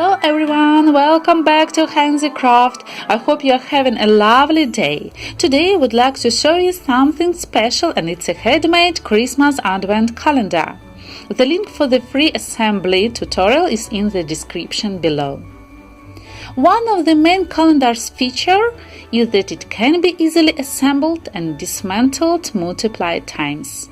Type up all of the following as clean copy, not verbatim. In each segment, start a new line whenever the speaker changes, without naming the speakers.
Hello everyone, welcome back to handzy.craft. I hope you are having a lovely day. Today I would like to show you something special, and it's a handmade Christmas advent calendar. The link for the free assembly tutorial is in the description below. One of the main calendar's features is that it can be easily assembled and dismantled multiple times.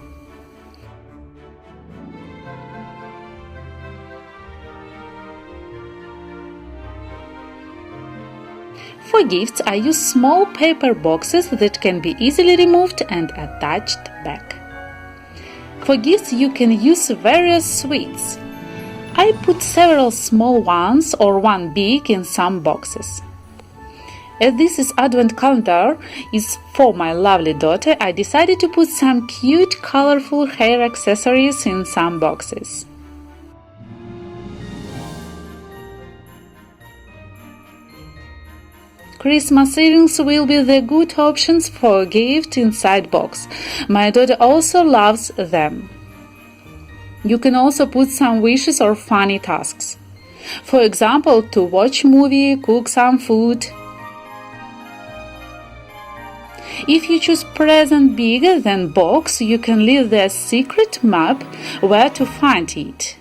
For gifts, I use small paper boxes that can be easily removed and attached back. For gifts, you can use various sweets. I put several small ones or one big in some boxes. As this advent calendar is for my lovely daughter, I decided to put some cute, colorful hair accessories in some boxes. Christmas earrings will be the good options for a gift inside box. My daughter also loves them. You can also put some wishes or funny tasks. For example, to watch movie, cook some food. If you choose present bigger than box, you can leave the secret map where to find it.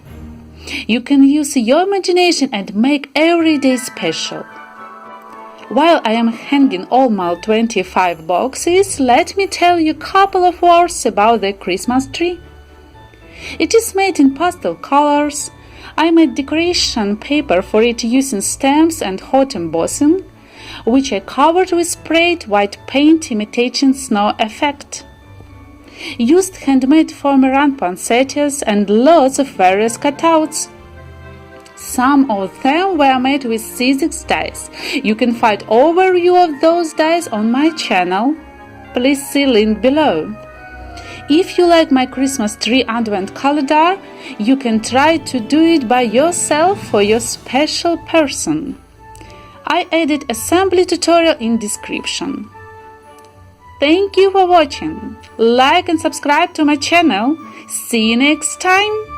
You can use your imagination and make every day special. While I am hanging all my 25 boxes, let me tell you a couple of words about the Christmas tree. It is made in pastel colors. I made decoration paper for it using stamps and hot embossing, which I covered with sprayed white paint imitating snow effect. Used handmade foam around poinsettias and lots of various cutouts. Some of them were made with C6 dies. You can find overview of those dies on my channel. Please see link below. If you like my Christmas tree advent calendar, you can try to do it by yourself for your special person. I added assembly tutorial in description. Thank you for watching. Like and subscribe to my channel. See you next time.